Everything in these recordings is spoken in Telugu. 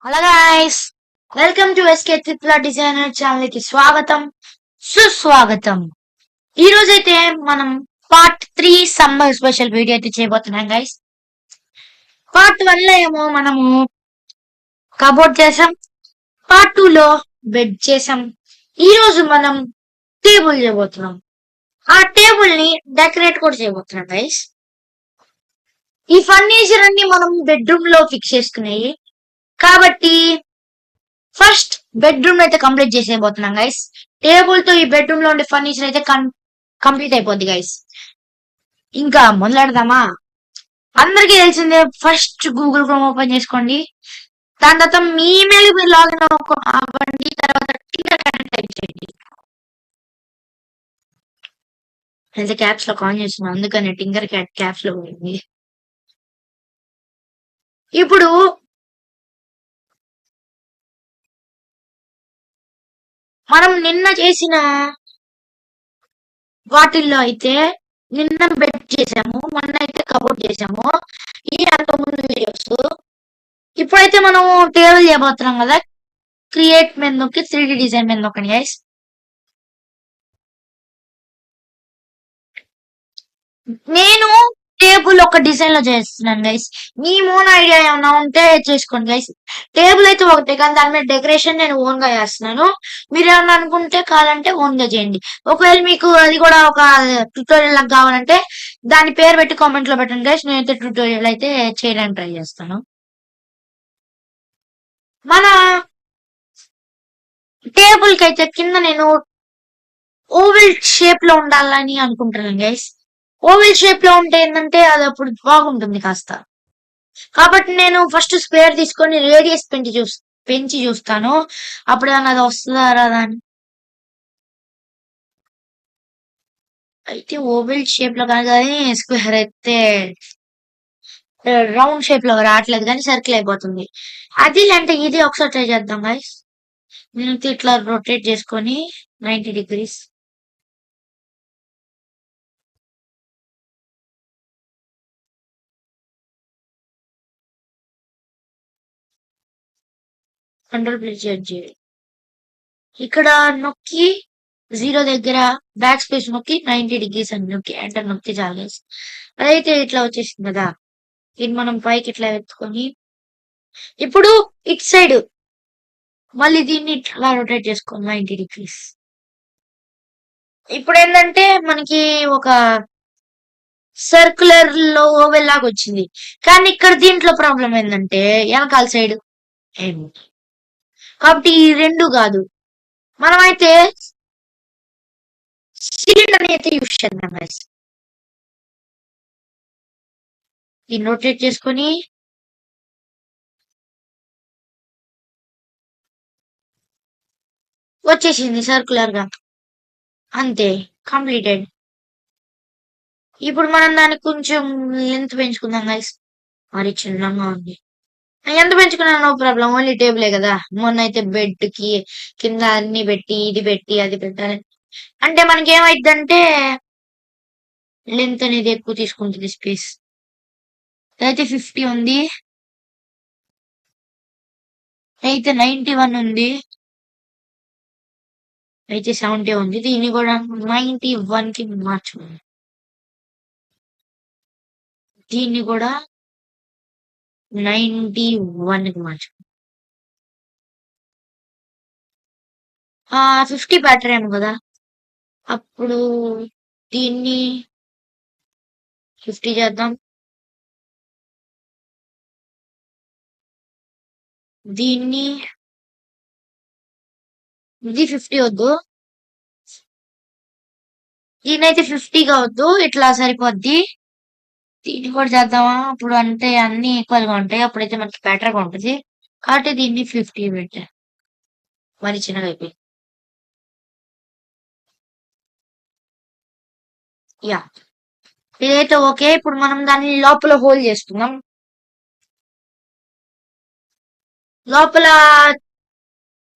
Hello guys, welcome to SK triple designer channel కి స్వాగతం, సుస్వాగతం. ఈ రోజైతే మనం పార్ట్ 3 సమ్మర్ స్పెషల్ వీడియో అయితే చేయబోతున్నాం గైస్. పార్ట్ 1 లో ఏమో మనము కబోర్డ్ చేసాం, పార్ట్ 2 లో బెడ్ చేసాం. ఈ రోజు మనం టేబుల్ చేయబోతున్నాం. ఆ టేబుల్ ని డెకరేట్ కూడా చేయబోతున్నాం గైస్. ఈ ఫర్నిచర్ అన్ని మనం బెడ్రూమ్ లో ఫిక్స్ చేసుకునేవి కాబట్టి ఫస్ట్ బెడ్రూమ్ అయితే కంప్లీట్ చేసేయబోతున్నాం గైస్. టేబుల్ తో ఈ బెడ్రూమ్ లో ఉండే ఫర్నిచర్ అయితే కంప్లీట్ అయిపోద్ది గైస్. ఇంకా మొదలెడదామా? అందరికీ తెలిసిందే, ఫస్ట్ గూగుల్ క్రోమ్ ఓపెన్ చేసుకోండి. దాని తర్వాత మీ ఈమెయిల్ మీరు లాగిన్ అవ్వండి. తర్వాత టింకర్ క్యాట్ టైప్ చేయండి. అయితే క్యాప్స్ లో ఆన్ చేస్తున్నాను, అందుకని టింకర్ క్యాట్ క్యాప్స్ లో పోయింది. ఇప్పుడు మనం నిన్న చేసిన వాటిల్లో అయితే నిన్న బెడ్ చేసాము, మొన్న అయితే కబోర్డ్ చేసాము. ఈ అంత ముందు వీడియోస్. ఇప్పుడైతే మనం టేబుల్ చేయబోతున్నాం కదా. క్రియేట్ మీద నొక్కి 3D డిజైన్ మీద నొక్కండి గైస్. నేను టేబుల్ ఒక డిజైన్ లో చేస్తున్నాను గైస్. మీ ఓన్ ఐడియా ఏమైనా ఉంటే చేసుకోండి గైస్. టేబుల్ అయితే ఒకటే, కానీ దాని మీద డెకరేషన్ నేను ఓన్ గా చేస్తున్నాను. మీరు ఏమన్నా అనుకుంటే కావాలంటే ఓన్ గా చేయండి. ఒకవేళ మీకు అది కూడా ఒక ట్యూటోరియల్ లాగా కావాలంటే దాని పేరు పెట్టి కామెంట్ లో పెట్టండి గైస్. నేనైతే ట్యూటోరియల్ అయితే చేయడానికి ట్రై చేస్తాను. మన టేబుల్ కి అయితే కింద నేను ఓవెల్ షేప్ లో ఉండాలని అనుకుంటున్నాను గైస్. ఓవెల్ షేప్ లో ఉంటే ఏంటంటే అది అప్పుడు బాగుంటుంది కాస్త. కాబట్టి నేను ఫస్ట్ స్క్వేర్ తీసుకొని రేడియస్ పెంచి చూస్తాను. అప్పుడు ఏమన్నా అది వస్తుందా రాదా అని. అయితే ఓవెల్ షేప్ లో కానీ స్క్వేర్ అయితే రౌండ్ షేప్ లో రావట్లేదు, కానీ సర్కిల్ అయిపోతుంది. అది అంటే ఇది ఒకసారి ట్రై చేద్దాం గైస్. నేను ఇట్లా రొటేట్ చేసుకొని 90 డిగ్రీస్. కంట్రోల్ ప్రెస్ చేయండి. ఇక్కడ నొక్కి 0 దగ్గర బ్యాక్ స్పేస్ నొక్కి 90 డిగ్రీస్ అని నొక్కి ఎంటర్ నొక్కి చాలు. అదైతే ఇట్లా వచ్చేసింది కదా. ఇది మనం పైకి ఇట్లా ఎత్తుకొని ఇప్పుడు ఇట్ సైడ్ మళ్ళీ దీన్ని ఇట్లా రొటేట్ చేసుకోండి 90 డిగ్రీస్. ఇప్పుడు ఏంటంటే మనకి ఒక సర్క్యులర్ లో ఓవెల్ లాగా వచ్చింది. కానీ ఇక్కడ దీంట్లో ప్రాబ్లం ఏంటంటే వెనకాల సైడ్ ఏమి, కాబట్టి ఈ రెండు కాదు. మనమైతే సిలిండర్ అయితే యూజ్ చేద్దాం guys. దీన్ని రొటేట్ చేసుకొని వచ్చేసింది సర్క్యులర్ గా. అంతే, కంప్లీటెడ్. ఇప్పుడు మనం దానికి కొంచెం లెంత్ పెంచుకుందాం గైస్. మరి చిన్నగా ఉంది. ఎంత పెంచుకున్నా నో ప్రాబ్లం, ఓన్లీ టేబులే కదా. మొన్న అయితే బెడ్ కి కింద అన్ని పెట్టి ఇది పెట్టి అది పెట్టాలి అంటే మనకి ఏమైందంటే లెంత్ అనేది ఎక్కువ తీసుకుంటుంది స్పేస్. అయితే 50 ఉంది, అయితే 91 ఉంది, అయితే 70 ఉంది. దీన్ని కూడా 91 కి మార్చుకుందాం. దీన్ని కూడా 91 కి మార్చుకుందాం. 50 బెటర్ ఏమో కదా. అప్పుడు దీన్ని 50 చేద్దాం. దీన్ని ఇది 50 వద్దు, దీన్నైతే 50గా వద్దు, ఇట్లా సరిపోద్ది. దీన్ని కూడా చేద్దామా? అప్పుడు అంటే అన్ని ఈక్వల్ గా ఉంటాయి, అప్పుడైతే మనకి బెటర్ గా ఉంటుంది. కాబట్టి దీన్ని 50 పెట్టా. మరి చిన్నగా అయిపోయింది. యా, ఇదైతే ఓకే. ఇప్పుడు మనం దాన్ని లోపల హోల్ చేస్తున్నాం. లోపల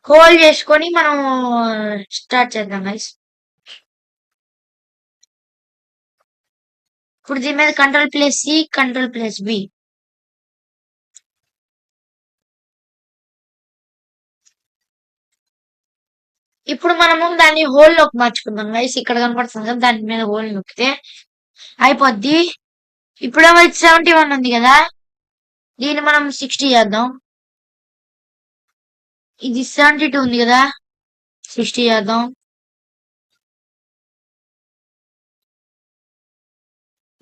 హోల్ చేసుకొని మనం స్టార్ట్ చేద్దాం గైస్. ఇప్పుడు దీని మీద కంట్రోల్+C, కంట్రోల్+V. ఇప్పుడు మనము దాన్ని హోల్ లోకి మార్చుకుందాం గైస్. ఇక్కడ కనపడుతుంది కదా, దాని మీద హోల్ నొక్కితే అయిపోద్ది. ఇప్పుడేమో 71 ఉంది కదా, దీన్ని మనం 60 చేద్దాం. ఇది 72 ఉంది కదా, 60 చేద్దాం.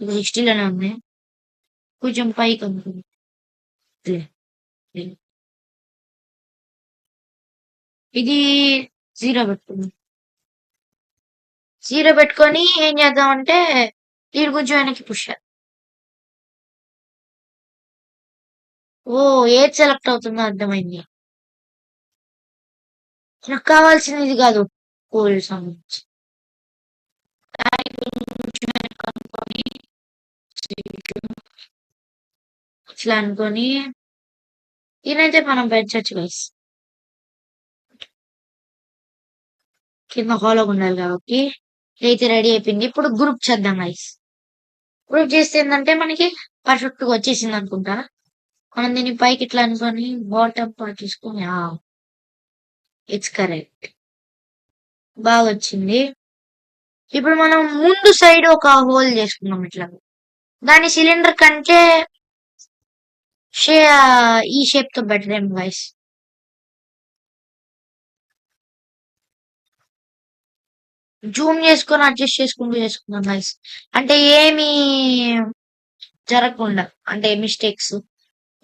ఇది 60లోనే ఉంది, కొంచెం పైకి ఉంటుంది. ఇది 0 పెట్టుకుందాం. 0 పెట్టుకొని ఏం చేద్దాం అంటే దీని కొంచెం వెనక్కి పుష్ చేద్దాం. ఓ, ఏది సెలెక్ట్ అవుతుందో అర్థమైంది. నాకు కావాల్సింది ఇది కాదు, కోల్ సంబంధించి ఇట్లా అనుకొని దీనైతే మనం పెంచచ్చు గైస్. కింద హాలో ఉండాలి కాబట్టి ఇదైతే రెడీ అయిపోయింది. ఇప్పుడు గ్రూప్ చేద్దాం గైస్. గ్రూప్ చేస్తే ఏంటంటే మనకి పర్ఫెక్ట్ గా వచ్చేసింది అనుకుంటా. మనం దీన్ని పైకి ఇట్లా అనుకొని బాటమ్ పార్ట్ తీసుకొని ఇట్స్ కరెక్ట్, బాగా వచ్చింది. ఇప్పుడు మనం ముందు సైడ్ ఒక హోల్ చేసుకున్నాం ఇట్లా. దాని సిలిండర్ కంటే ఈ షేప్ తో బెటర్ ఏం గైస్. జూమ్ చేసుకొని అడ్జస్ట్ చేసుకుంటూ చేసుకున్నాం గైస్, అంటే ఏమి జరగకుండా, అంటే మిస్టేక్స్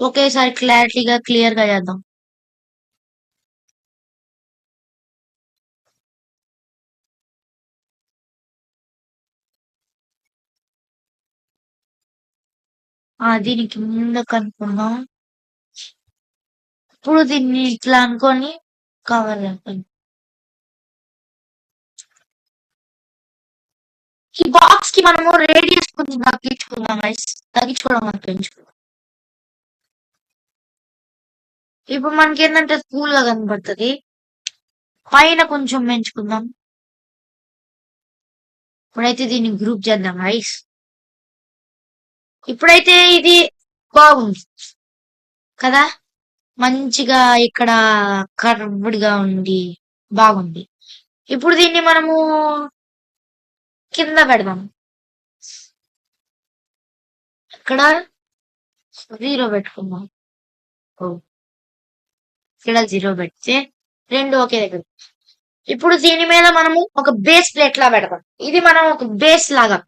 ఒకేసారి క్లారిటీగా క్లియర్ గా చేద్దాం. దీనికి ముందు కనుక్కున్నాం. ఇప్పుడు దీన్ని ఇట్లా అనుకొని కవర్ అనుకోండి. ఈ బాక్స్ కి మనము రేడియస్ కొంచెం తగ్గించుకుందాం గైస్, తగ్గించుకోవడం మనం పెంచుకుందాం. ఇప్పుడు మనకి ఏంటంటే కూల్ గా కనబడుతుంది. పైన కొంచెం పెంచుకుందాం. ఇప్పుడైతే దీన్ని గ్రూప్ చేద్దాం గైస్. ఇప్పుడైతే ఇది బాగుంది కదా, మంచిగా ఇక్కడ కర్వ్డ్ గా ఉండి బాగుంది. ఇప్పుడు దీన్ని మనము కింద పెడదాం. ఇక్కడ 0 పెట్టుకుందాం. ఇక్కడ 0 పెడితే రెండు ఒకే దగ్గర. ఇప్పుడు దీని మీద మనము ఒక బేస్ ప్లేట్ లా పెడతాం. ఇది మనం ఒక బేస్ లాగా,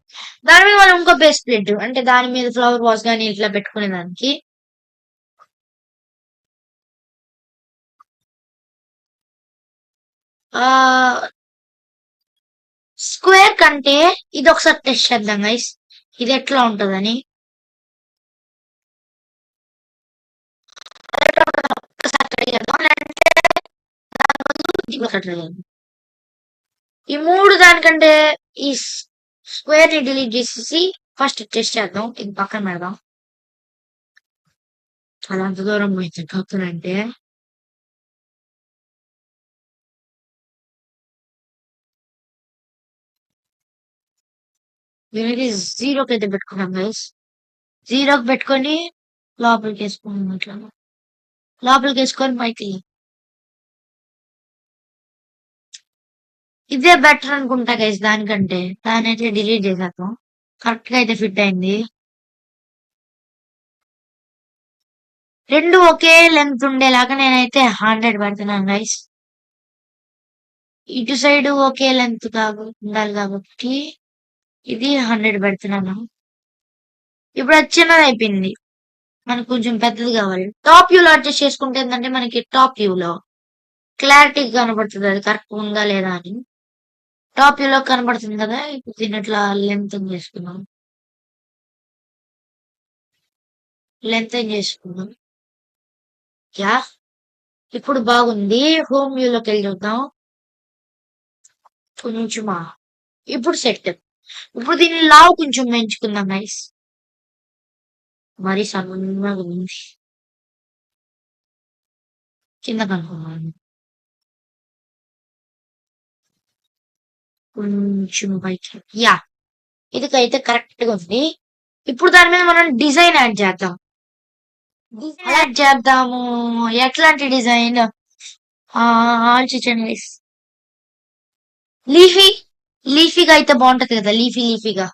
దాని మీద మనం ఇంకో బేస్ ప్లేట్, అంటే దాని మీద ఫ్లవర్ వాస్ కానీ ఇట్లా పెట్టుకునే దానికి. స్క్వేర్ కంటే ఇది ఒకసారి టెస్ట్ చేద్దాం గైస్, ఇది ఎట్లా ఉంటుందని. ఈ మూడు దానికంటే ఈ స్క్వేర్ ని డిలీట్ చేసేసి ఫస్ట్ టెస్ట్ చేద్దాం. ఇది పక్కన పెడదాం. అలా అంత దూరం పోయింది పక్కనంటే. దీనికి 0కి అయితే పెట్టుకున్నాం గైస్. 0కి పెట్టుకొని లోపలికి వేసుకున్నాం. ఇట్లా లోపలికి వేసుకొని పైకి. ఇదే బెటర్ అనుకుంటా గైస్ దానికంటే. దాని అయితే డిలీట్ చేసాను, కరెక్ట్ గా అయితే ఫిట్ అయింది. రెండు ఒకే లెంత్ ఉండేలాగా నేనైతే 100 పెడుతున్నాను గైస్. ఇటు సైడ్ ఒకే లెంత్ ఉండాలి కాబట్టి ఇది 100 పెడుతున్నాను. ఇప్పుడు అది చిన్నది అయిపోయింది, మనకు కొంచెం పెద్దది కావాలి. టాప్ వ్యూ లో అడ్జస్ట్ చేసుకుంటే ఏంటంటే మనకి టాప్ వ్యూ లో క్లారిటీ కనబడుతుంది, అది కరెక్ట్ ఉందా లేదా అని. టాప్ వ్యూ లో కనబడుతుంది కదా. ఇప్పుడు దీన్ని ఇట్లా లెంత్ చేసుకున్నాం, లెంత్ చేసుకున్నాం. యా, ఇప్పుడు బాగుంది. హోమ్ వ్యూ లోకి వెళ్ళి చూద్దాం. కొంచెమా, ఇప్పుడు సెట్. ఇప్పుడు దీన్ని లావు కొంచెం పెంచుకుందాం గైస్. మరి సన్నగా ఉంది, కింద కనుక్కున్నాను. కొంచెం పైకి. యా, ఇదికైతే కరెక్ట్ గా ఉంది. ఇప్పుడు దాని మీద మనం డిజైన్ యాడ్ చేద్దాం. యాడ్ చేద్దాము. ఎట్లాంటి డిజైన్ ఆలోచించండి గైస్. లీఫీ లీఫీగా అయితే బాగుంటది కదా, లీఫీగా.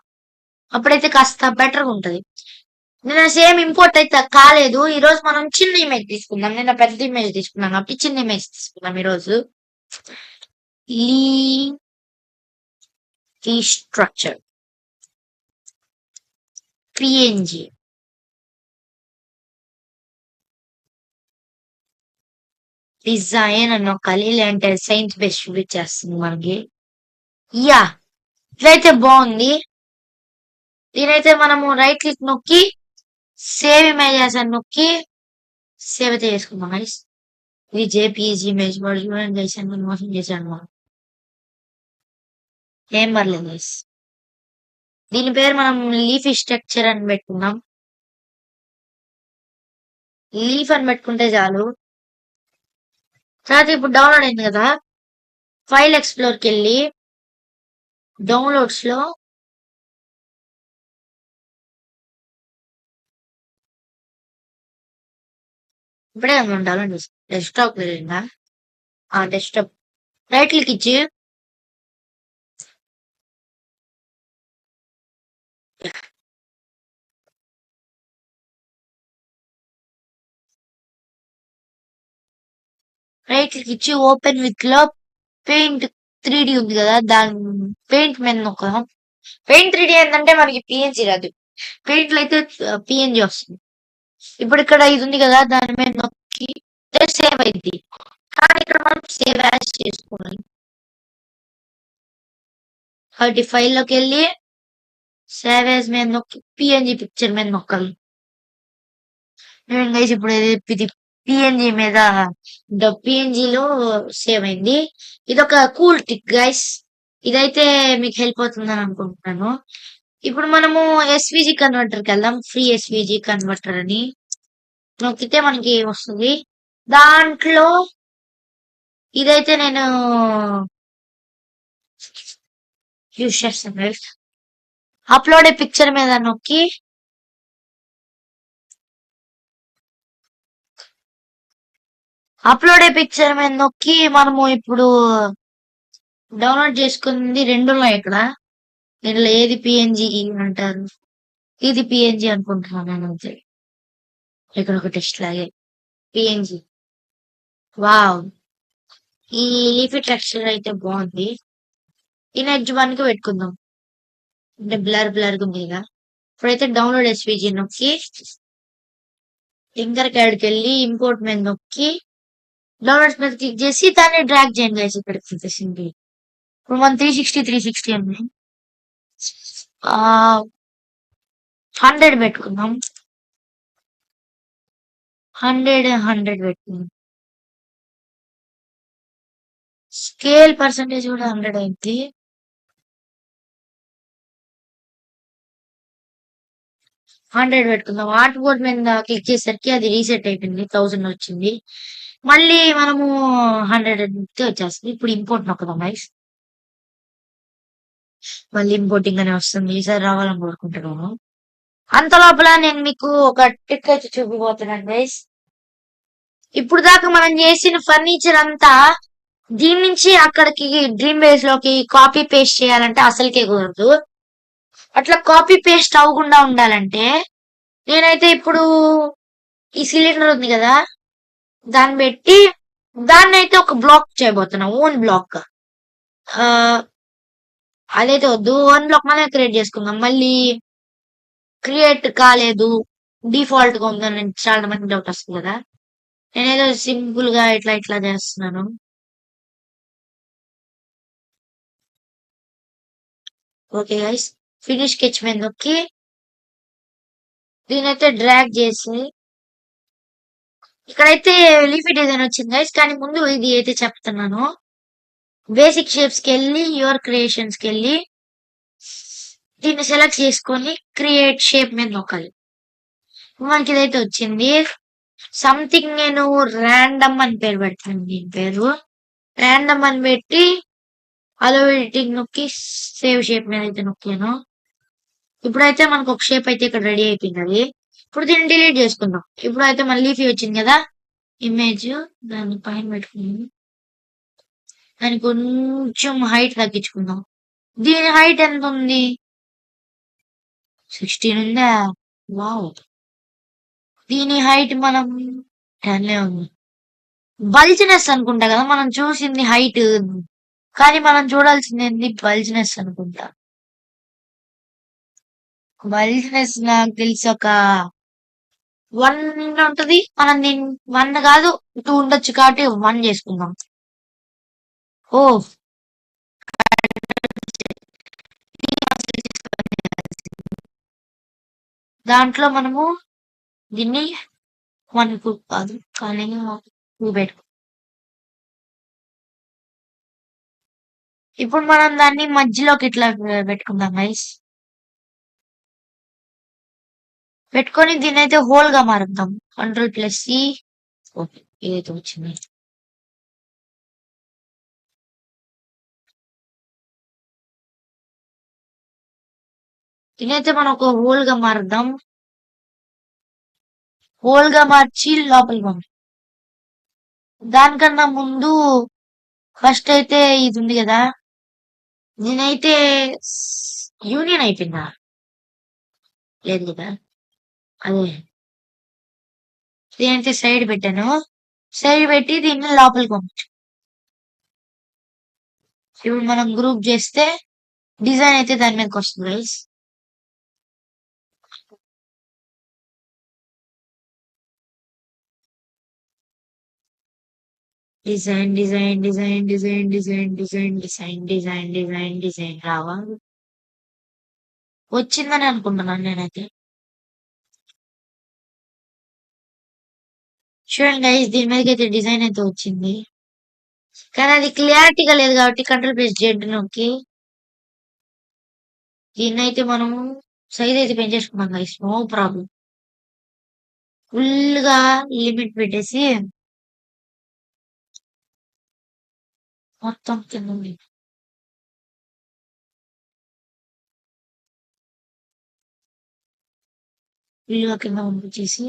అప్పుడైతే కాస్త బెటర్గా ఉంటది. నిన్న సేమ్ ఇంపోర్ట్ అయితే కాలేదు. ఈ రోజు మనం చిన్న ఇమేజ్ తీసుకుందాం. నిన్న పెద్ద ఇమేజ్ తీసుకున్నాం కాబట్టి చిన్న ఇమేజ్ తీసుకుందాం ఈ రోజు. లీఫీ స్ట్రక్చర్ పిఎన్జి డిజైన్ అని నొక్కాలి, లేదంటే సైన్స్ బేస్ చూపించేస్తుంది మనకి. యా, ఇదైతే బాగుంది. దీనైతే మనము రైట్ క్లిక్ నొక్కి సేవ్ ఇమేజెస్ అని నొక్కి సేవ్ అయితే చేసుకుందాం గైస్. ఇది జేపీజీ ఇమేజ్ వాడు చూడండి గైస్, అని మోసం చేశాడు మనం. ఏం పర్లేదు గైస్. దీని పేరు మనం లీఫీ స్ట్రక్చర్ అని పెట్టుకుందాం. లీఫ్ అని పెట్టుకుంటే చాలు. తర్వాత ఇప్పుడు డౌన్లోడ్ అయింది కదా, ఫైల్ ఎక్స్ప్లోర్కి వెళ్ళి డౌన్లోడ్స్ లో ఇప్పుడే మనం డౌన్లోడ్ చేస్తాం. డెస్క్టాప్ వెళ్ళిందా, డెస్క్టాప్ రైట్ క్లిక్ ఇచ్చి రైట్ క్లిక్ ఇచ్చి ఓపెన్ విత్ లో పెయింట్ 3D ఉంది కదా, దాని పెయింట్ మీద నొక్కదాం. పెయింట్ 3D ఏంటంటే మనకి పిఎన్జీ రాదు, పెయింట్ లో అయితే పిఎన్జీ వస్తుంది. ఇప్పుడు ఇక్కడ ఇది ఉంది కదా, దాని మీద నొక్కి సేవ్ అయింది. కానీ ఇక్కడ మనం సేవ్ యాజ్ చేసుకోవాలి. కాబట్టి ఫైల్లోకి వెళ్ళి సేవ్ యాజ్ మీద నొక్కి పిఎన్జీ పిక్చర్ మీద నొక్కాలి. గైస్ ఇప్పుడు ఇది పిఎన్జీ మీద పిఎన్జీలో సేవ్ అయింది. ఇది ఒక కూల్ ట్రిక్ గైస్, ఇదైతే మీకు హెల్ప్ అవుతుందని అనుకుంటున్నాను. ఇప్పుడు మనము ఎస్విజి కన్వర్టర్కి వెళ్దాం. ఫ్రీ ఎస్విజి కన్వర్టర్ అని నొక్కితే మనకి వస్తుంది. దాంట్లో ఇదైతే నేను యూజ్ చేస్తాను గైస్. అప్లోడ్ పిక్చర్ మీద నొక్కి అప్లోడ్ పిక్చర్ మీద నొక్కి మనము ఇప్పుడు డౌన్లోడ్ చేసుకుంది రెండు ఉన్నాయి ఇక్కడ. దీనిలో ఏది పిఎన్జి అంటారు, ఇది పిఎన్జి అనుకుంటున్నాను నేను. అంతే, ఇక్కడ ఒక టెస్ట్ లాగే పిఎన్జి. వావ్, ఈ లీఫీ టెక్స్చర్ అయితే బాగుంది. ఈ నెక్స్ట్ వన్ కి పెట్టుకుందాం, అంటే బ్లర్ ఉంది కదా. ఇప్పుడైతే డౌన్లోడ్ ఎస్విజి నొక్కి లింకర్ క్యాడ్కి వెళ్ళి ఇంపోర్ట్ మీద నొక్కి డౌన్లోడ్స్ మీద క్లిక్ చేసి దాన్ని డ్రాగ్ చేయండి గైస్. ఇక్కడికి వచ్చేసింది. ఇప్పుడు మనం 360 ఉంది. 100 పెట్టుకుందాం. 100 పెట్టుకుందాం. స్కేల్ పర్సంటేజ్ కూడా 100 అయింది. హండ్రెడ్ పెట్టుకుందాం. ఆర్ట్ బోర్డ్ మీద క్లిక్ చేసరికి అది రీసెట్ అయిపోయింది, 1000 వచ్చింది. మళ్ళీ మనము 100 వచ్చేస్తుంది. ఇప్పుడు ఇంపోర్ట్ నొక్కదాం గైస్. మళ్ళీ ఇంపోర్టింగ్ అనే వస్తుంది, ఈసారి రావాలని కోరుకుంటున్నాను. అంత లోపల నేను మీకు ఒక ట్రిక్ అయితే చూపిపోతున్నాను గైస్. ఇప్పుడు దాకా మనం చేసిన ఫర్నిచర్ అంతా దీని నుంచి అక్కడికి డ్రీమ్ బేస్ లోకి కాపీ పేస్ట్ చేయాలంటే అసలుకే కుదరదు. అట్లా కాపీ పేస్ట్ అవ్వకుండా ఉండాలంటే నేనైతే ఇప్పుడు ఈ సిలిండర్ ఉంది కదా, దాన్ని పెట్టి దాన్ని అయితే ఒక బ్లాక్ చేయబోతున్నా, ఓన్ బ్లాక్. అదైతే వద్దు, ఓన్ బ్లాక్ మనం క్రియేట్ చేసుకుందాం. మళ్ళీ క్రియేట్ కాలేదు, డిఫాల్ట్ గా ఉందని చాలా మంది డౌట్ వస్తుంది కదా. నేనేదో సింపుల్ గా ఇట్లా చేస్తున్నాను. ఓకే గైస్, ఫినిష్ స్కెచ్ మీద నొక్కి దీనైతే డ్రాగ్ చేసి ఇక్కడైతే లీఫీ డిజైన్ వచ్చింది గైస్. కానీ ముందు ఇది అయితే చెప్తున్నాను. బేసిక్ షేప్స్ కి వెళ్ళి యువర్ క్రియేషన్స్ కి వెళ్ళి దీన్ని సెలెక్ట్ చేసుకొని క్రియేట్ షేప్ మీద నొక్కాలి. మనకి ఇదైతే వచ్చింది. సంథింగ్ నేను ర్యాండమ్ అని పేరు పెడతాను. దీని పేరు ర్యాండమ్ అని పెట్టి అలో ఎడిటింగ్ నొక్కి సేవ్ షేప్ మీద అయితే నొక్కాను. ఇప్పుడైతే మనకు ఒక షేప్ అయితే ఇక్కడ రెడీ అయిపోయింది. ఇప్పుడు దీన్ని డిలీట్ చేసుకుందాం. ఇప్పుడైతే మన లీఫీ వచ్చింది కదా ఇమేజ్, దాన్ని పైన పెట్టుకున్నాను. దాని కొంచెం హైట్ తగ్గించుకుందాం. దీని హైట్ ఎంత ఉంది? 16 ఉందా? వావ్! దీని హైట్ మనం 10 ఉంది. బల్జినెస్ అనుకుంటా కదా మనం చూసింది హైట్. కానీ మనం చూడాల్సింది బల్జినెస్ అనుకుంటా. బల్జినెస్ నాకు తెలిసి ఒక 1 ఉంటది. మనం దీన్ని 1 కాదు 2 ఉండొచ్చు కాబట్టి 1 చేసుకుందాం. ఓ దాంట్లో మనము దీన్ని 1 కాదు కానీ 2 పెట్టుకో. ఇప్పుడు మనం దాన్ని మధ్యలోకి ఇట్లా పెట్టుకుందాం గైస్. పెట్టుకొని దీన్ని అయితే హోల్ గా మారుద్దాం. Ctrl+C. ఓకే ఏదైతే వచ్చింది. దీనైతే మనం ఒక హోల్ గా మారుద్దాం. హోల్ గా మార్చి లోపలికి పంపి. దానికన్నా ముందు ఫస్ట్ అయితే ఇది ఉంది కదా, నేనైతే యూనియన్ అయిపోయిందా? లేదు కదా, అదే దీనైతే సైడ్ పెట్టాను. సైడ్ పెట్టి దీన్ని లోపలికి పంపించు. ఇప్పుడు మనం గ్రూప్ చేస్తే డిజైన్ అయితే దాని మీదకి వస్తుంది guys. Design design design design design design design design design design రావా? వచ్చిందని అనుకుంటున్నాను నేనైతే. చూడండి గైస్, దీని మీదకి అయితే డిజైన్ అయితే వచ్చింది. కానీ అది క్లియారిటీగా లేదు కాబట్టి Ctrl+Z నొక్కి దీన్ని అయితే మనం సైజ్ అయితే పెంచేసుకున్నాం గైస్. No problem. ఫుల్ గా లిమిట్ పెట్టేసి మొత్తం కింద ఉంది. ఫుల్ గా కింద పంపించేసి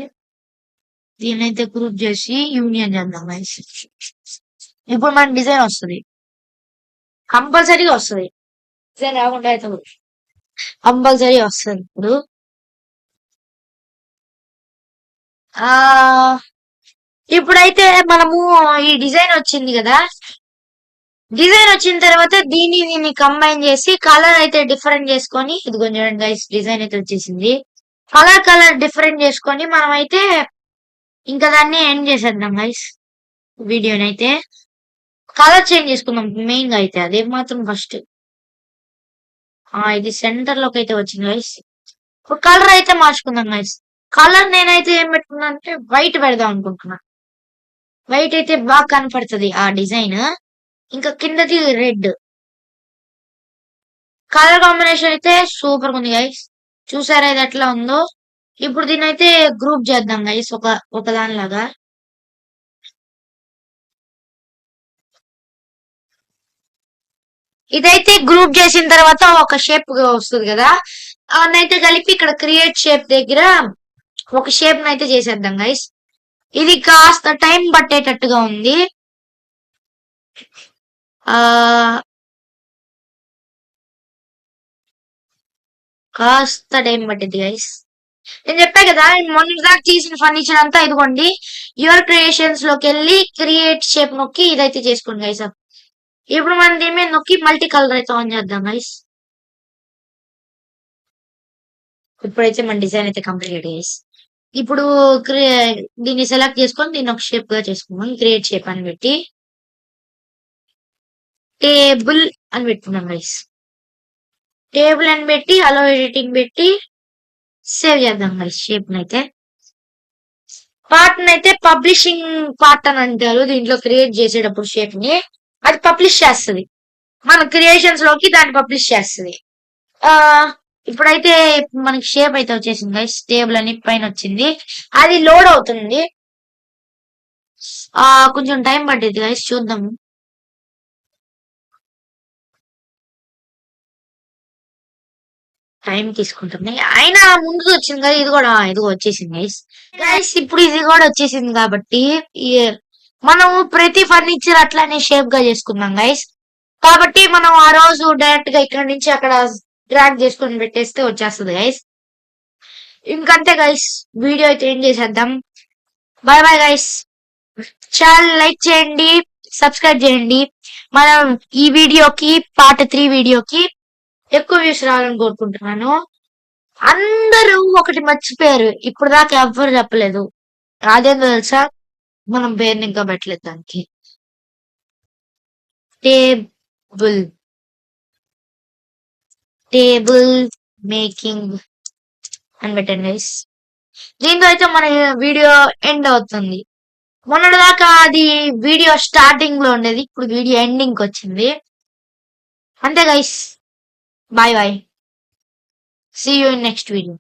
దీన్ని అయితే గ్రూప్ చేసి యూనియన్ చేద్దాం గైస్. ఇప్పుడు మన డిజైన్ వస్తుంది. కంపల్సరీగా వస్తుంది. డిజైన్ రాకుండా అయితే కంపల్సరీ వస్తుంది. ఆ ఇప్పుడైతే మనము ఈ డిజైన్ వచ్చింది కదా, డిజైన్ వచ్చిన తర్వాత దీన్ని కంబైన్ చేసి కలర్ అయితే డిఫరెంట్ చేసుకొని, ఇది కొంచెం గైస్ డిజైన్ అయితే వచ్చేసింది. కలర్ డిఫరెంట్ చేసుకొని మనం అయితే ఇంకా దాన్ని ఎండ్ చేసేద్దాం గైస్. వీడియోనైతే కలర్ చేంజ్ చేసుకుందాం మెయిన్ గా అయితే, అదే మాత్రం ఫస్ట్. ఇది సెంటర్ లోకి అయితే వచ్చింది గైస్. ఇప్పుడు కలర్ అయితే మార్చుకుందాం గైస్. కలర్ నేనైతే ఏం పెట్టుకున్నా అంటే వైట్ పెడదాం అనుకుంటున్నా. వైట్ అయితే బాగా కనపడుతుంది ఆ డిజైన్. ఇంకా కిందది రెడ్. కలర్ కాంబినేషన్ అయితే సూపర్ ఉంది గైస్. చూసారా ఇది ఎట్లా ఉందో? ఇప్పుడు దీన్ని అయితే గ్రూప్ చేద్దాం గైస్ ఒక దానిలాగా. ఇదైతే గ్రూప్ చేసిన తర్వాత ఒక షేప్ వస్తుంది కదా, అవన్నైతే కలిపి ఇక్కడ క్రియేట్ షేప్ దగ్గర ఒక షేప్ అయితే చేసేద్దాం గైస్. ఇది కాస్త టైం పట్టేటట్టుగా ఉంది. ఆ కాస్త టైం పట్టింది గైస్. నేను చెప్పా కదా, మొన్న దాకా తీసిన ఫర్నిచర్ అంతా ఇదిగోండి. యువర్ క్రియేషన్స్ లోకి వెళ్ళి క్రియేట్ షేప్ నొక్కి ఇదైతే చేసుకోండి గైస్. ఇప్పుడు మనం దీని మీద నొక్కి మల్టీ కలర్ అయితే ఆన్ చేద్దాం గైస్. ఇప్పుడైతే మన డిజైన్ అయితే కంప్లీట్ గైస్. ఇప్పుడు దీన్ని సెలెక్ట్ చేసుకొని దీన్ని ఒక షేప్ గా చేసుకున్నాం. క్రియేట్ షేప్ అని పెట్టి టేబుల్ అని పెట్టుకున్నాం గైస్. టేబుల్ అని పెట్టి అలో ఎడిటింగ్ పెట్టి సేవ్ చేద్దాం గైస్. షేప్ నైతే పార్ట్ నైతే పబ్లిషింగ్ పార్ట్ అని అంటారు. దీంట్లో క్రియేట్ చేసేటప్పుడు షేప్ ని అది పబ్లిష్ చేస్తుంది. మన క్రియేషన్స్ లోకి దాన్ని పబ్లిష్ చేస్తుంది. ఆ ఇప్పుడైతే మనకి షేప్ అయితే వచ్చేసింది గైస్. టేబుల్ అని పైన వచ్చింది. అది లోడ్ అవుతుంది. కొంచెం టైం పట్టింది గైస్, చూద్దాము. టైం తీసుకుంటుంది అయినా ముందుకు వచ్చింది కదా, ఇది కూడా వచ్చేసింది గైస్. గైస్ ఇప్పుడు ఇది కూడా వచ్చేసింది కాబట్టి మనం ప్రతి ఫర్నిచర్ అట్లానే షేప్ గా చేసుకున్నాం గైస్. కాబట్టి మనం ఆ రోజు డైరెక్ట్ గా ఇక్కడ నుంచి అక్కడ డ్రాగ్ చేసుకొని పెట్టేస్తే వచ్చేస్తుంది గైస్. ఇంకంతే గైస్, వీడియో అయితే ఏం చేసేద్దాం. Bye bye guys. Channel like చేయండి, సబ్స్క్రైబ్ చేయండి. మనం ఈ వీడియోకి పార్ట్ 3 వీడియోకి ఎక్కువ వ్యూస్ రావాలని కోరుకుంటున్నాను. అందరూ ఒకటి మర్చిపోయారు, ఇప్పుడు దాకా ఎవ్వరు చెప్పలేదు. అదేందో తెలుసా? మనం పేరుని ఇంకా పెట్టలేదు దానికి. టేబుల్ టేబుల్ మేకింగ్ అని పెట్టండి గైస్. దీంతో అయితే మన వీడియో ఎండ్ అవుతుంది. మొన్నటి దాకా అది వీడియో స్టార్టింగ్ లో ఉండేది, ఇప్పుడు వీడియో ఎండింగ్ వచ్చింది. అంతే guys, bye bye. See you in next video.